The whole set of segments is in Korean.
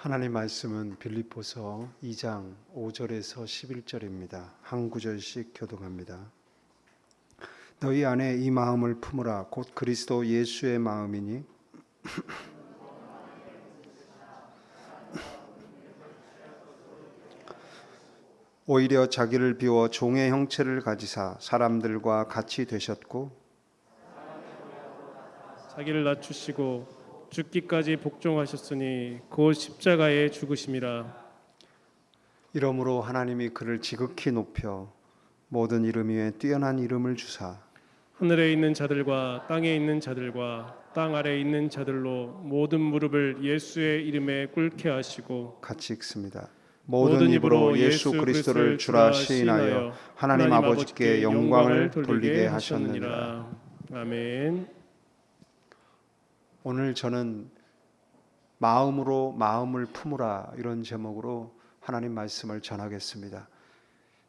하나님 말씀은 빌립보서 2장 5절에서 11절입니다. 한 구절씩 교독합니다. 너희 안에 이 마음을 품으라. 곧 그리스도 예수의 마음이니 오히려 자기를 비워 종의 형체를 가지사 사람들과 같이 되셨고 자기를 낮추시고 죽기까지 복종하셨으니 곧 십자가에 죽으심이라. 이러므로 하나님이 그를 지극히 높여 모든 이름 위에 뛰어난 이름을 주사 하늘에 있는 자들과 땅에 있는 자들과 땅 아래에 있는 자들로 모든 무릎을 예수의 이름에 꿇게 하시고 같이 읽습니다. 모든 입으로 예수 그리스도를 주라 시인하여 하나님 아버지께 영광을 돌리게 하셨느니라. 아멘. 오늘 저는 마음으로 마음을 품으라 이런 제목으로 하나님 말씀을 전하겠습니다.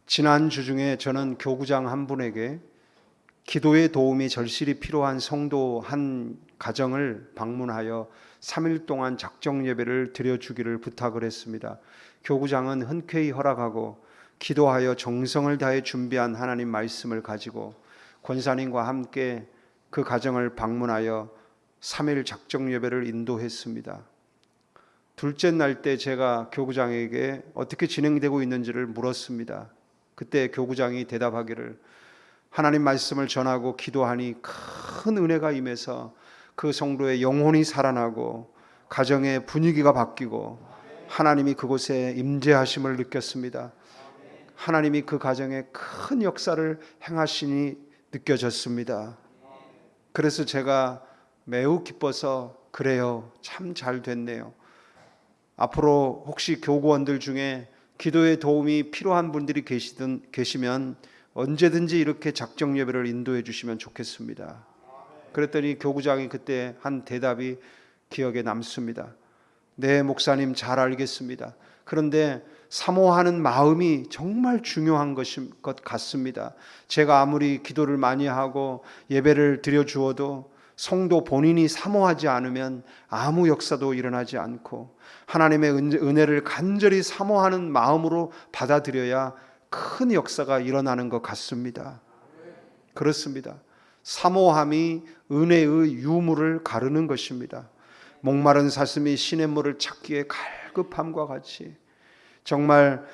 지난 주 중에 저는 교구장 한 분에게 기도의 도움이 절실히 필요한 성도 한 가정을 방문하여 3일 동안 작정 예배를 드려주기를 부탁을 했습니다. 교구장은 흔쾌히 허락하고 기도하여 정성을 다해 준비한 하나님 말씀을 가지고 권사님과 함께 그 가정을 방문하여 3일 작정 예배를 인도했습니다. 둘째 날 때 제가 교구장에게 어떻게 진행되고 있는지를 물었습니다. 그때 교구장이 대답하기를 하나님 말씀을 전하고 기도하니 큰 은혜가 임해서 그 성도의 영혼이 살아나고 가정의 분위기가 바뀌고 하나님이 그곳에 임재하심을 느꼈습니다. 하나님이 그 가정에 큰 역사를 행하시니 느껴졌습니다. 그래서 제가 매우 기뻐서 그래요, 참 잘 됐네요. 앞으로 혹시 교구원들 중에 기도의 도움이 필요한 분들이 계시면 언제든지 이렇게 작정 예배를 인도해 주시면 좋겠습니다. 그랬더니 교구장이 그때 한 대답이 기억에 남습니다. 네, 목사님 잘 알겠습니다. 그런데 사모하는 마음이 정말 중요한 것 같습니다. 제가 아무리 기도를 많이 하고 예배를 드려주어도 성도 본인이 사모하지 않으면 아무 역사도 일어나지 않고 하나님의 은혜를 간절히 사모하는 마음으로 받아들여야 큰 역사가 일어나는 것 같습니다. 그렇습니다. 사모함이 은혜의 유무를 가르는 것입니다. 목마른 사슴이 시냇물을 찾기에 갈급함과 같이 정말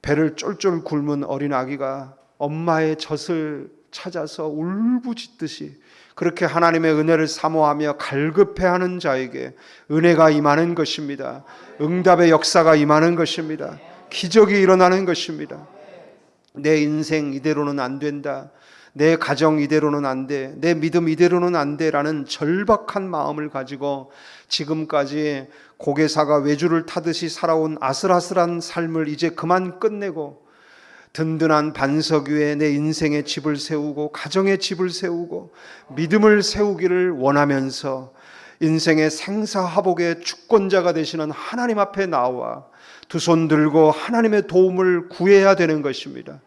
배를 쫄쫄 굶은 어린 아기가 엄마의 젖을 찾아서 울부짖듯이 그렇게 하나님의 은혜를 사모하며 갈급해하는 자에게 은혜가 임하는 것입니다. 응답의 역사가 임하는 것입니다. 기적이 일어나는 것입니다. 내 인생 이대로는 안 된다. 내 가정 이대로는 안 돼. 내 믿음 이대로는 안 돼라는 절박한 마음을 가지고 지금까지 고개사가 외주를 타듯이 살아온 아슬아슬한 삶을 이제 그만 끝내고 든든한 반석 위에 내 인생의 집을 세우고 가정의 집을 세우고 믿음을 세우기를 원하면서 인생의 생사화복의 주권자가 되시는 하나님 앞에 나와 두 손 들고 하나님의 도움을 구해야 되는 것입니다.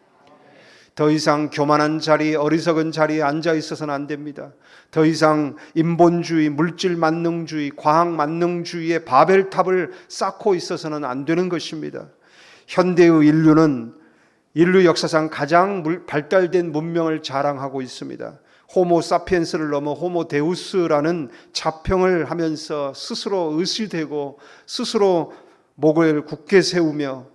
더 이상 교만한 자리, 어리석은 자리에 앉아 있어서는 안 됩니다. 더 이상 인본주의, 물질 만능주의, 과학 만능주의의 바벨탑을 쌓고 있어서는 안 되는 것입니다. 현대의 인류는 인류 역사상 가장 발달된 문명을 자랑하고 있습니다. 호모 사피엔스를 넘어 호모 데우스라는 자평을 하면서 스스로 의시되고 스스로 목을 굳게 세우며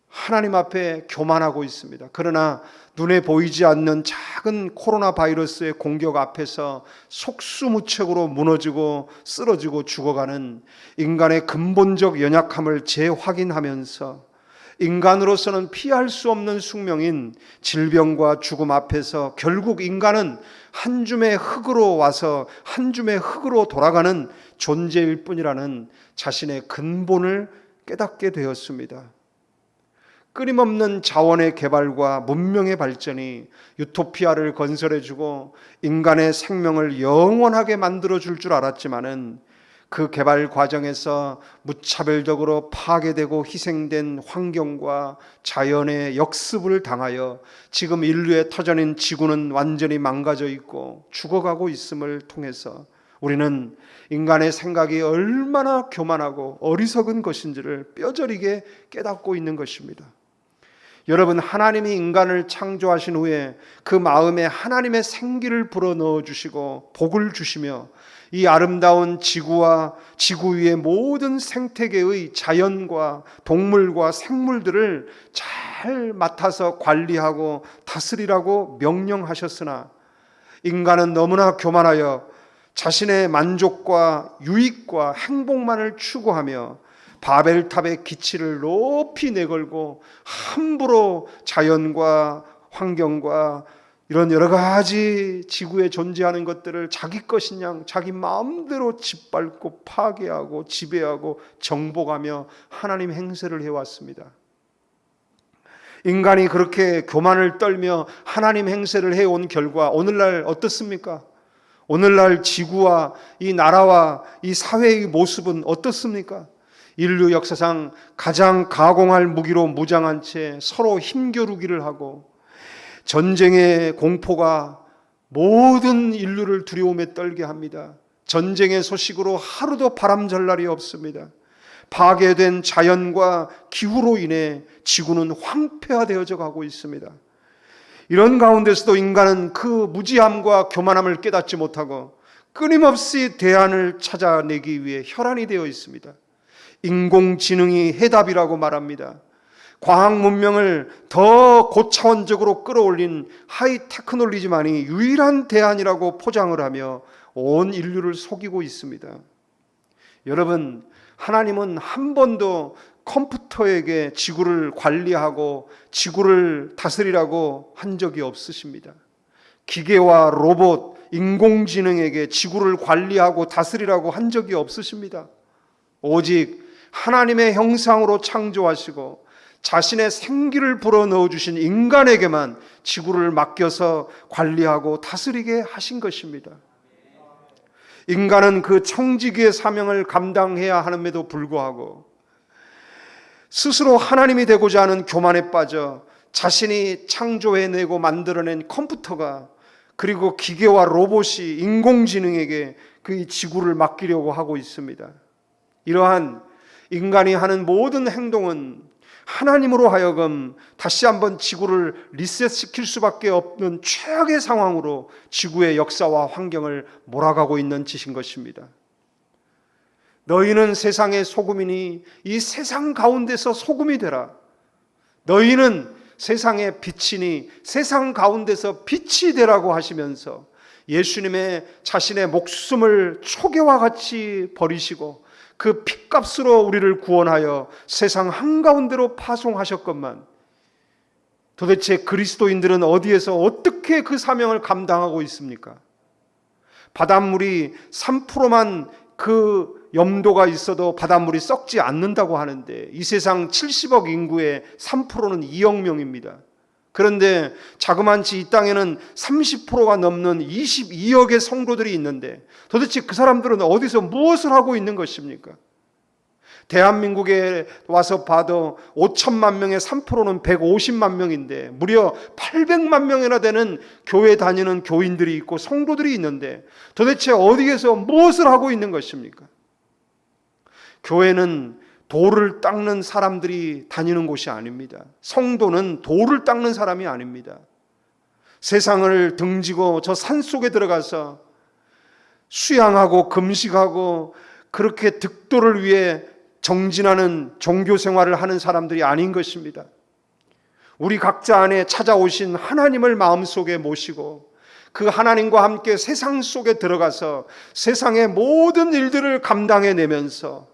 하나님 앞에 교만하고 있습니다. 그러나 눈에 보이지 않는 작은 코로나 바이러스의 공격 앞에서 속수무책으로 무너지고 쓰러지고 죽어가는 인간의 근본적 연약함을 재확인하면서 인간으로서는 피할 수 없는 숙명인 질병과 죽음 앞에서 결국 인간은 한 줌의 흙으로 와서 한 줌의 흙으로 돌아가는 존재일 뿐이라는 자신의 근본을 깨닫게 되었습니다. 끊임없는 자원의 개발과 문명의 발전이 유토피아를 건설해주고 인간의 생명을 영원하게 만들어줄 줄 알았지만은 그 개발 과정에서 무차별적으로 파괴되고 희생된 환경과 자연의 역습을 당하여 지금 인류의 터전인 지구는 완전히 망가져 있고 죽어가고 있음을 통해서 우리는 인간의 생각이 얼마나 교만하고 어리석은 것인지를 뼈저리게 깨닫고 있는 것입니다. 여러분, 하나님이 인간을 창조하신 후에 그 마음에 하나님의 생기를 불어넣어 주시고 복을 주시며 이 아름다운 지구와 지구 위의 모든 생태계의 자연과 동물과 생물들을 잘 맡아서 관리하고 다스리라고 명령하셨으나 인간은 너무나 교만하여 자신의 만족과 유익과 행복만을 추구하며 바벨탑의 기치를 높이 내걸고 함부로 자연과 환경과 이런 여러 가지 지구에 존재하는 것들을 자기 것인 양 자기 마음대로 짓밟고 파괴하고 지배하고 정복하며 하나님 행세를 해왔습니다. 인간이 그렇게 교만을 떨며 하나님 행세를 해온 결과 오늘날 어떻습니까? 오늘날 지구와 이 나라와 이 사회의 모습은 어떻습니까? 인류 역사상 가장 가공할 무기로 무장한 채 서로 힘겨루기를 하고 전쟁의 공포가 모든 인류를 두려움에 떨게 합니다. 전쟁의 소식으로 하루도 바람잘 날이 없습니다. 파괴된 자연과 기후로 인해 지구는 황폐화되어져 가고 있습니다. 이런 가운데서도 인간은 그 무지함과 교만함을 깨닫지 못하고 끊임없이 대안을 찾아내기 위해 혈안이 되어 있습니다. 인공지능이 해답이라고 말합니다. 과학 문명을 더 고차원적으로 끌어올린 하이 테크놀로지만이 유일한 대안이라고 포장을 하며 온 인류를 속이고 있습니다. 여러분, 하나님은 한 번도 컴퓨터에게 지구를 관리하고 지구를 다스리라고 한 적이 없으십니다. 기계와 로봇, 인공지능에게 지구를 관리하고 다스리라고 한 적이 없으십니다. 오직 하나님의 형상으로 창조하시고 자신의 생기를 불어넣어 주신 인간에게만 지구를 맡겨서 관리하고 다스리게 하신 것입니다. 인간은 그 청지기의 사명을 감당해야 함에도 불구하고 스스로 하나님이 되고자 하는 교만에 빠져 자신이 창조해내고 만들어낸 컴퓨터가 그리고 기계와 로봇이 인공지능에게 그 지구를 맡기려고 하고 있습니다. 이러한 인간이 하는 모든 행동은 하나님으로 하여금 다시 한번 지구를 리셋시킬 수밖에 없는 최악의 상황으로 지구의 역사와 환경을 몰아가고 있는 짓인 것입니다. 너희는 세상의 소금이니 이 세상 가운데서 소금이 되라. 너희는 세상의 빛이니 세상 가운데서 빛이 되라고 하시면서 예수님의 자신의 목숨을 초계와 같이 버리시고 그 핏값으로 우리를 구원하여 세상 한가운데로 파송하셨건만 도대체 그리스도인들은 어디에서 어떻게 그 사명을 감당하고 있습니까? 바닷물이 3%만 그 염도가 있어도 바닷물이 썩지 않는다고 하는데 이 세상 70억 인구의 3%는 2억 명입니다. 그런데 자그만치 이 땅에는 30%가 넘는 22억의 성도들이 있는데 도대체 그 사람들은 어디서 무엇을 하고 있는 것입니까? 대한민국에 와서 봐도 5천만 명의 3%는 150만 명인데 무려 800만 명이나 되는 교회 다니는 교인들이 있고 성도들이 있는데 도대체 어디에서 무엇을 하고 있는 것입니까? 교회는 돌을 닦는 사람들이 다니는 곳이 아닙니다. 성도는 돌을 닦는 사람이 아닙니다. 세상을 등지고 저 산속에 들어가서 수양하고 금식하고 그렇게 득도를 위해 정진하는 종교 생활을 하는 사람들이 아닌 것입니다. 우리 각자 안에 찾아오신 하나님을 마음속에 모시고 그 하나님과 함께 세상 속에 들어가서 세상의 모든 일들을 감당해내면서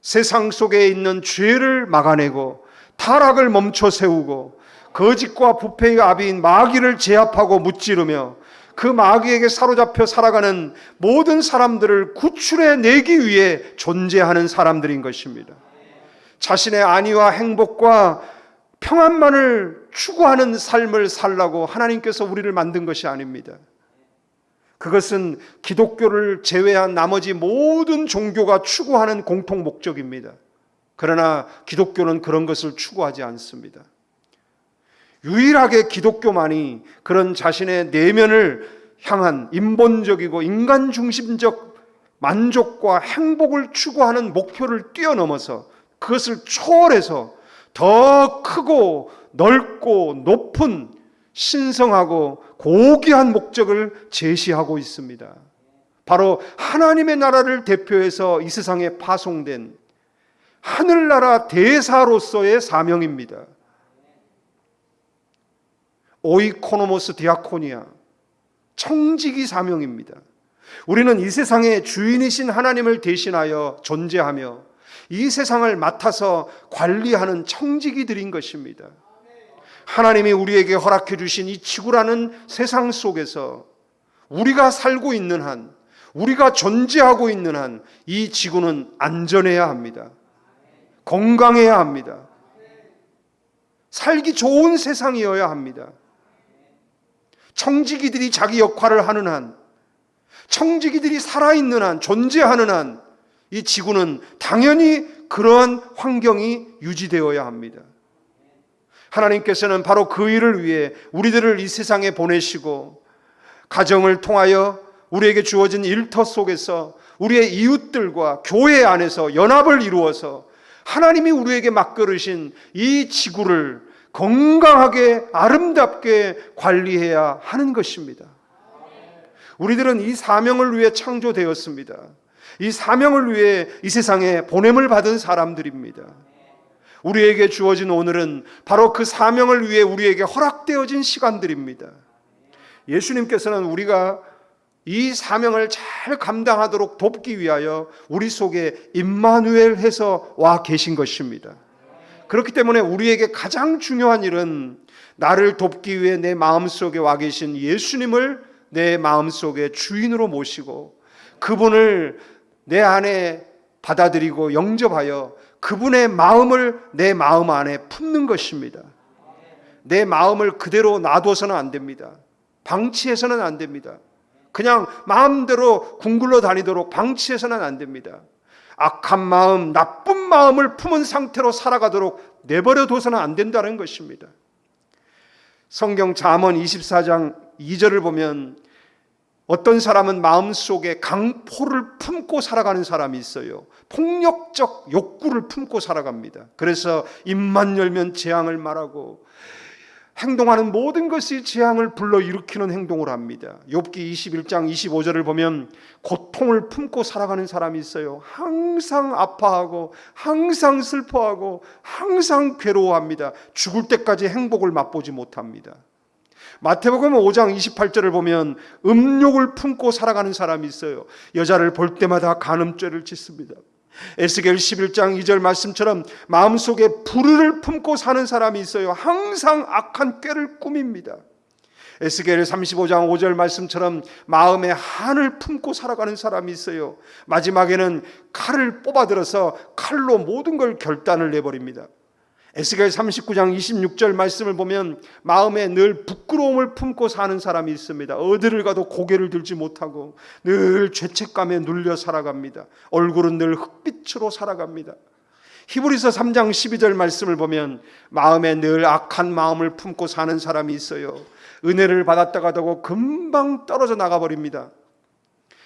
세상 속에 있는 죄를 막아내고 타락을 멈춰 세우고 거짓과 부패의 아비인 마귀를 제압하고 무찌르며 그 마귀에게 사로잡혀 살아가는 모든 사람들을 구출해내기 위해 존재하는 사람들인 것입니다. 자신의 안위와 행복과 평안만을 추구하는 삶을 살라고 하나님께서 우리를 만든 것이 아닙니다. 그것은 기독교를 제외한 나머지 모든 종교가 추구하는 공통 목적입니다. 그러나 기독교는 그런 것을 추구하지 않습니다. 유일하게 기독교만이 그런 자신의 내면을 향한 인본적이고 인간 중심적 만족과 행복을 추구하는 목표를 뛰어넘어서 그것을 초월해서 더 크고 넓고 높은 신성하고 고귀한 목적을 제시하고 있습니다. 바로 하나님의 나라를 대표해서 이 세상에 파송된 하늘나라 대사로서의 사명입니다. 오이코노모스 디아코니아, 청지기 사명입니다. 우리는 이 세상의 주인이신 하나님을 대신하여 존재하며 이 세상을 맡아서 관리하는 청지기들인 것입니다. 하나님이 우리에게 허락해 주신 이 지구라는 세상 속에서 우리가 살고 있는 한, 우리가 존재하고 있는 한 이 지구는 안전해야 합니다. 건강해야 합니다. 살기 좋은 세상이어야 합니다. 청지기들이 자기 역할을 하는 한, 청지기들이 살아있는 한, 존재하는 한, 이 지구는 당연히 그러한 환경이 유지되어야 합니다. 하나님께서는 바로 그 일을 위해 우리들을 이 세상에 보내시고 가정을 통하여 우리에게 주어진 일터 속에서 우리의 이웃들과 교회 안에서 연합을 이루어서 하나님이 우리에게 맡겨주신 이 지구를 건강하게 아름답게 관리해야 하는 것입니다. 우리들은 이 사명을 위해 창조되었습니다. 이 사명을 위해 이 세상에 보냄을 받은 사람들입니다. 우리에게 주어진 오늘은 바로 그 사명을 위해 우리에게 허락되어진 시간들입니다. 예수님께서는 우리가 이 사명을 잘 감당하도록 돕기 위하여 우리 속에 임마누엘 해서 와 계신 것입니다. 그렇기 때문에 우리에게 가장 중요한 일은 나를 돕기 위해 내 마음속에 와 계신 예수님을 내 마음속에 주인으로 모시고 그분을 내 안에 받아들이고 영접하여 그분의 마음을 내 마음 안에 품는 것입니다. 내 마음을 그대로 놔둬서는 안 됩니다. 방치해서는 안 됩니다. 그냥 마음대로 궁굴러 다니도록 방치해서는 안 됩니다. 악한 마음, 나쁜 마음을 품은 상태로 살아가도록 내버려둬서는 안 된다는 것입니다. 성경 잠언 24장 2절을 보면 어떤 사람은 마음속에 강포를 품고 살아가는 사람이 있어요. 폭력적 욕구를 품고 살아갑니다. 그래서 입만 열면 재앙을 말하고 행동하는 모든 것이 재앙을 불러일으키는 행동을 합니다. 욥기 21장 25절을 보면 고통을 품고 살아가는 사람이 있어요. 항상 아파하고 항상 슬퍼하고 항상 괴로워합니다. 죽을 때까지 행복을 맛보지 못합니다. 마태복음 5장 28절을 보면 음욕을 품고 살아가는 사람이 있어요. 여자를 볼 때마다 간음죄를 짓습니다. 에스겔 11장 2절 말씀처럼 마음속에 불의를 품고 사는 사람이 있어요. 항상 악한 꾀를 꾸밉니다. 에스겔 35장 5절 말씀처럼 마음에 한을 품고 살아가는 사람이 있어요. 마지막에는 칼을 뽑아들어서 칼로 모든 걸 결단을 내버립니다. 에스겔 39장 26절 말씀을 보면 마음에 늘 부끄러움을 품고 사는 사람이 있습니다. 어디를 가도 고개를 들지 못하고 늘 죄책감에 눌려 살아갑니다. 얼굴은 늘 흑빛으로 살아갑니다. 히브리서 3장 12절 말씀을 보면 마음에 늘 악한 마음을 품고 사는 사람이 있어요. 은혜를 받았다가도 금방 떨어져 나가버립니다.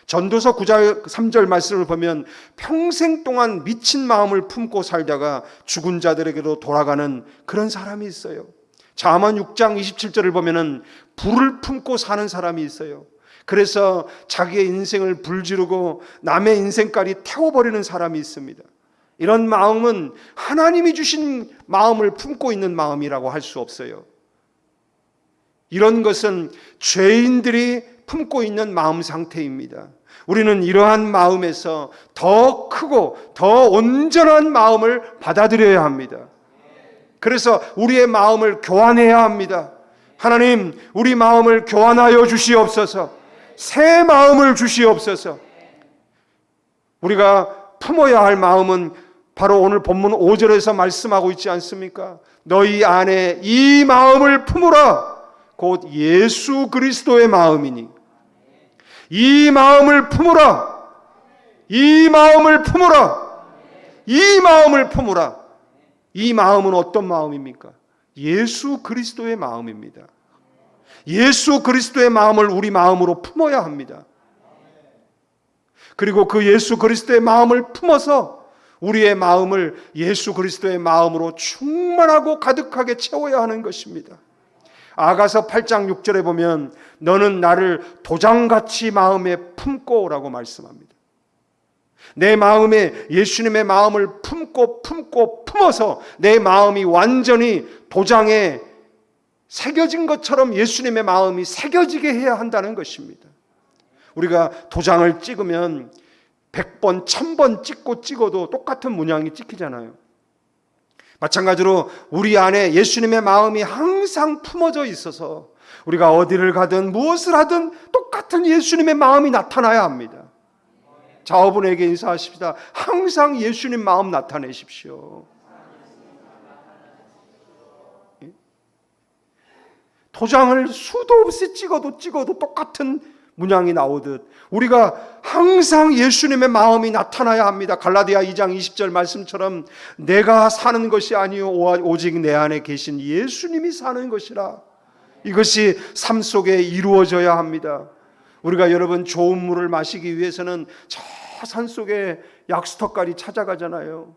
전도서 9장 3절 말씀을 보면 평생 동안 미친 마음을 품고 살다가 죽은 자들에게로 돌아가는 그런 사람이 있어요. 잠언 6장 27절을 보면 불을 품고 사는 사람이 있어요. 그래서 자기의 인생을 불지르고 남의 인생까지 태워버리는 사람이 있습니다. 이런 마음은 하나님이 주신 마음을 품고 있는 마음이라고 할 수 없어요. 이런 것은 죄인들이 품고 있는 마음 상태입니다. 우리는 이러한 마음에서 더 크고 더 온전한 마음을 받아들여야 합니다. 그래서 우리의 마음을 교환해야 합니다. 하나님, 우리 마음을 교환하여 주시옵소서. 새 마음을 주시옵소서. 우리가 품어야 할 마음은 바로 오늘 본문 5절에서 말씀하고 있지 않습니까? 너희 안에 이 마음을 품으라. 곧 예수 그리스도의 마음이니 이 마음을 품으라. 이 마음을 품으라. 이 마음을 품으라. 이 마음은 어떤 마음입니까? 예수 그리스도의 마음입니다. 예수 그리스도의 마음을 우리 마음으로 품어야 합니다. 그리고 그 예수 그리스도의 마음을 품어서 우리의 마음을 예수 그리스도의 마음으로 충만하고 가득하게 채워야 하는 것입니다. 아가서 8장 6절에 보면 너는 나를 도장같이 마음에 품고 라고 말씀합니다. 내 마음에 예수님의 마음을 품어서 내 마음이 완전히 도장에 새겨진 것처럼 예수님의 마음이 새겨지게 해야 한다는 것입니다. 우리가 도장을 찍으면 100번, 1000번 찍어도 똑같은 문양이 찍히잖아요. 마찬가지로 우리 안에 예수님의 마음이 항상 품어져 있어서 우리가 어디를 가든 무엇을 하든 똑같은 예수님의 마음이 나타나야 합니다. 자어분에게 인사하십시다. 항상 예수님 마음 나타내십시오. 도장을 수도 없이 찍어도 똑같은 문양이 나오듯 우리가 항상 예수님의 마음이 나타나야 합니다. 갈라디아 2장 20절 말씀처럼 내가 사는 것이 아니요 오직 내 안에 계신 예수님이 사는 것이라. 이것이 삶 속에 이루어져야 합니다. 우리가 여러분 좋은 물을 마시기 위해서는 저 산속에 약수터까지 찾아가잖아요.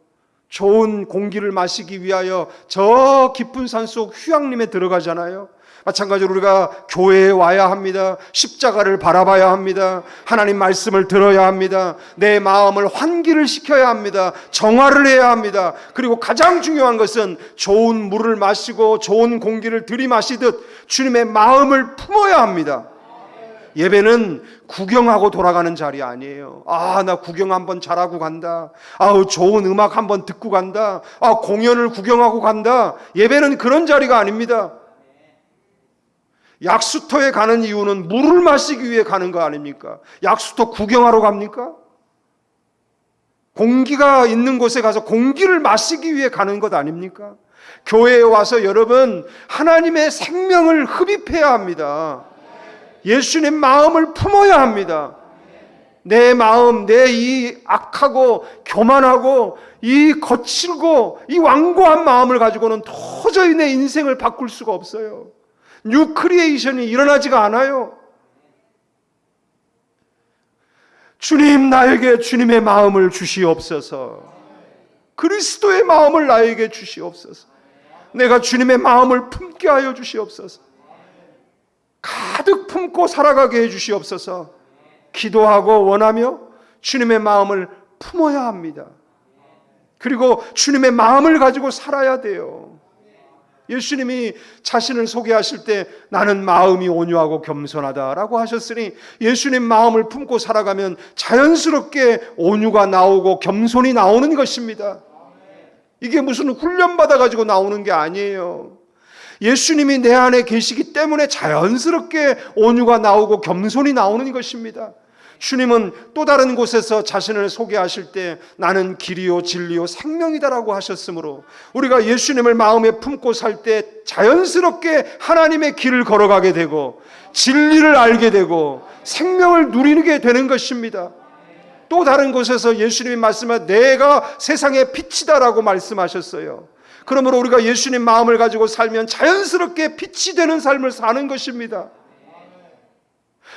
좋은 공기를 마시기 위하여 저 깊은 산속 휴양림에 들어가잖아요. 마찬가지로 우리가 교회에 와야 합니다. 십자가를 바라봐야 합니다. 하나님 말씀을 들어야 합니다. 내 마음을 환기를 시켜야 합니다. 정화를 해야 합니다. 그리고 가장 중요한 것은 좋은 물을 마시고 좋은 공기를 들이마시듯 주님의 마음을 품어야 합니다. 예배는 구경하고 돌아가는 자리 아니에요. 나 구경 한번 잘하고 간다. 좋은 음악 한번 듣고 간다. 공연을 구경하고 간다. 예배는 그런 자리가 아닙니다. 약수터에 가는 이유는 물을 마시기 위해 가는 거 아닙니까? 약수터 구경하러 갑니까? 공기가 있는 곳에 가서 공기를 마시기 위해 가는 것 아닙니까? 교회에 와서 여러분 하나님의 생명을 흡입해야 합니다. 예수님 마음을 품어야 합니다. 내 마음, 내 이 악하고 교만하고 이 거칠고 이 완고한 마음을 가지고는 도저히 내 인생을 바꿀 수가 없어요. 뉴 크리에이션이 일어나지가 않아요. 주님, 나에게 주님의 마음을 주시옵소서. 그리스도의 마음을 나에게 주시옵소서. 내가 주님의 마음을 품게 하여 주시옵소서. 가득 품고 살아가게 해 주시옵소서. 기도하고 원하며 주님의 마음을 품어야 합니다. 그리고 주님의 마음을 가지고 살아야 돼요. 예수님이 자신을 소개하실 때 나는 마음이 온유하고 겸손하다라고 하셨으니 예수님 마음을 품고 살아가면 자연스럽게 온유가 나오고 겸손이 나오는 것입니다. 이게 무슨 훈련받아 가지고 나오는 게 아니에요. 예수님이 내 안에 계시기 때문에 자연스럽게 온유가 나오고 겸손이 나오는 것입니다. 주님은 또 다른 곳에서 자신을 소개하실 때 나는 길이요 진리요 생명이다라고 하셨으므로 우리가 예수님을 마음에 품고 살 때 자연스럽게 하나님의 길을 걸어가게 되고 진리를 알게 되고 생명을 누리게 되는 것입니다. 또 다른 곳에서 예수님이 말씀하신 내가 세상의 빛이다라고 말씀하셨어요. 그러므로 우리가 예수님 마음을 가지고 살면 자연스럽게 빛이 되는 삶을 사는 것입니다.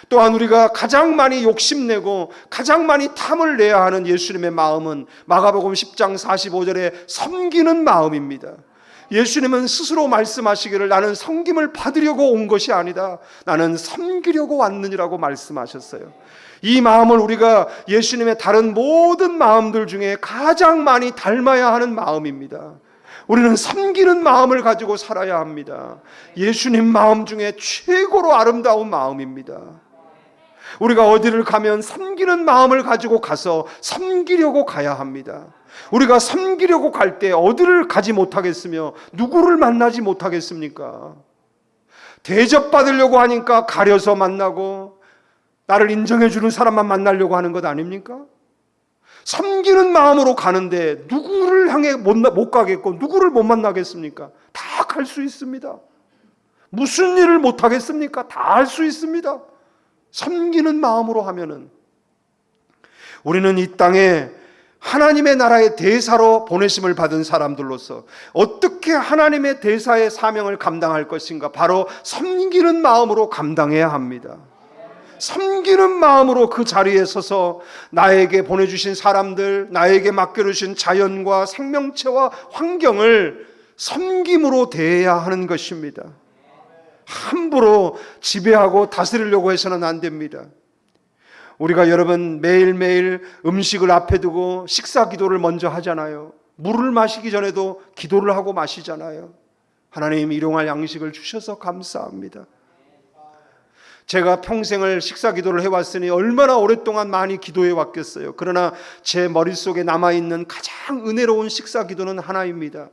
또한 우리가 가장 많이 욕심내고 가장 많이 탐을 내야 하는 예수님의 마음은 마가복음 10장 45절에 섬기는 마음입니다. 예수님은 스스로 말씀하시기를 나는 섬김을 받으려고 온 것이 아니다. 나는 섬기려고 왔느니라고 말씀하셨어요. 이 마음을 우리가 예수님의 다른 모든 마음들 중에 가장 많이 닮아야 하는 마음입니다. 우리는 섬기는 마음을 가지고 살아야 합니다. 예수님 마음 중에 최고로 아름다운 마음입니다. 우리가 어디를 가면 섬기는 마음을 가지고 가서 섬기려고 가야 합니다. 우리가 섬기려고 갈 때 어디를 가지 못하겠으며 누구를 만나지 못하겠습니까? 대접받으려고 하니까 가려서 만나고 나를 인정해 주는 사람만 만나려고 하는 것 아닙니까? 섬기는 마음으로 가는데 누구를 향해 못 가겠고 누구를 못 만나겠습니까? 다 갈 수 있습니다. 무슨 일을 못 하겠습니까? 다 할 수 있습니다. 섬기는 마음으로 하면은 우리는 이 땅에 하나님의 나라의 대사로 보내심을 받은 사람들로서 어떻게 하나님의 대사의 사명을 감당할 것인가? 바로 섬기는 마음으로 감당해야 합니다. 섬기는 마음으로 그 자리에 서서 나에게 보내주신 사람들, 나에게 맡겨주신 자연과 생명체와 환경을 섬김으로 대해야 하는 것입니다. 함부로 지배하고 다스리려고 해서는 안 됩니다. 우리가 여러분 매일매일 음식을 앞에 두고 식사 기도를 먼저 하잖아요. 물을 마시기 전에도 기도를 하고 마시잖아요. 하나님, 일용할 양식을 주셔서 감사합니다. 제가 평생을 식사 기도를 해왔으니 얼마나 오랫동안 많이 기도해 왔겠어요. 그러나 제 머릿속에 남아있는 가장 은혜로운 식사 기도는 하나입니다.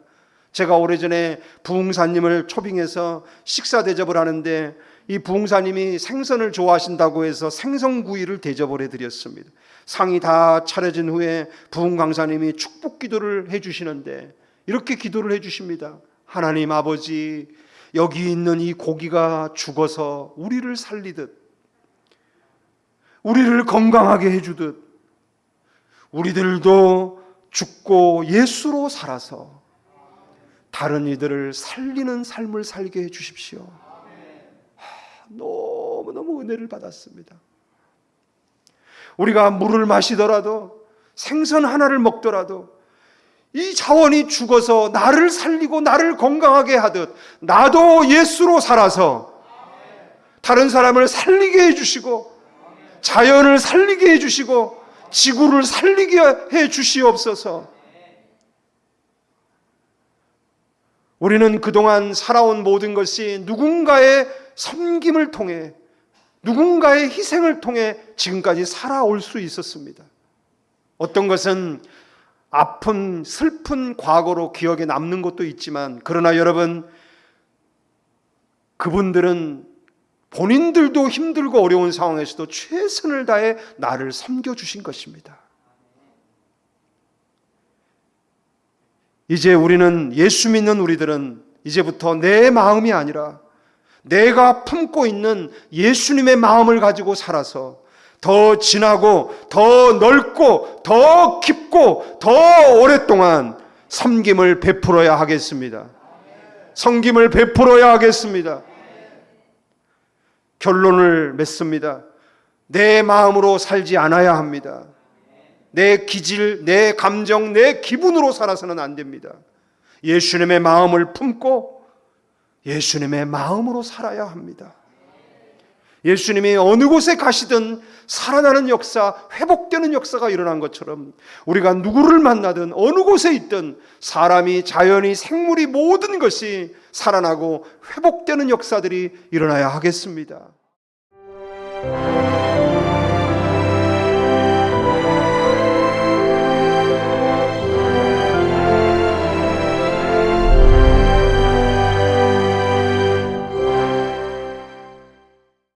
제가 오래전에 부흥사님을 초빙해서 식사 대접을 하는데 이 부흥사님이 생선을 좋아하신다고 해서 생선구이를 대접을 해드렸습니다. 상이 다 차려진 후에 부흥강사님이 축복 기도를 해주시는데 이렇게 기도를 해주십니다. 하나님 아버지, 여기 있는 이 고기가 죽어서 우리를 살리듯, 우리를 건강하게 해주듯, 우리들도 죽고 예수로 살아서 다른 이들을 살리는 삶을 살게 해주십시오. 너무너무 은혜를 받았습니다. 우리가 물을 마시더라도, 생선 하나를 먹더라도 이 자원이 죽어서 나를 살리고 나를 건강하게 하듯 나도 예수로 살아서 다른 사람을 살리게 해주시고 자연을 살리게 해주시고 지구를 살리게 해주시옵소서. 우리는 그동안 살아온 모든 것이 누군가의 섬김을 통해, 누군가의 희생을 통해 지금까지 살아올 수 있었습니다. 어떤 것은 아픈 슬픈 과거로 기억에 남는 것도 있지만, 그러나 여러분, 그분들은 본인들도 힘들고 어려운 상황에서도 최선을 다해 나를 섬겨주신 것입니다. 이제 우리는, 예수 믿는 우리들은 이제부터 내 마음이 아니라 내가 품고 있는 예수님의 마음을 가지고 살아서 더 진하고 더 넓고 더 깊고 더 오랫동안 섬김을 베풀어야 하겠습니다. 섬김을 베풀어야 하겠습니다. 결론을 맺습니다. 내 마음으로 살지 않아야 합니다. 내 기질, 내 감정, 내 기분으로 살아서는 안 됩니다. 예수님의 마음을 품고 예수님의 마음으로 살아야 합니다. 예수님이 어느 곳에 가시든 살아나는 역사, 회복되는 역사가 일어난 것처럼 우리가 누구를 만나든 어느 곳에 있든 사람이, 자연이, 생물이 모든 것이 살아나고 회복되는 역사들이 일어나야 하겠습니다.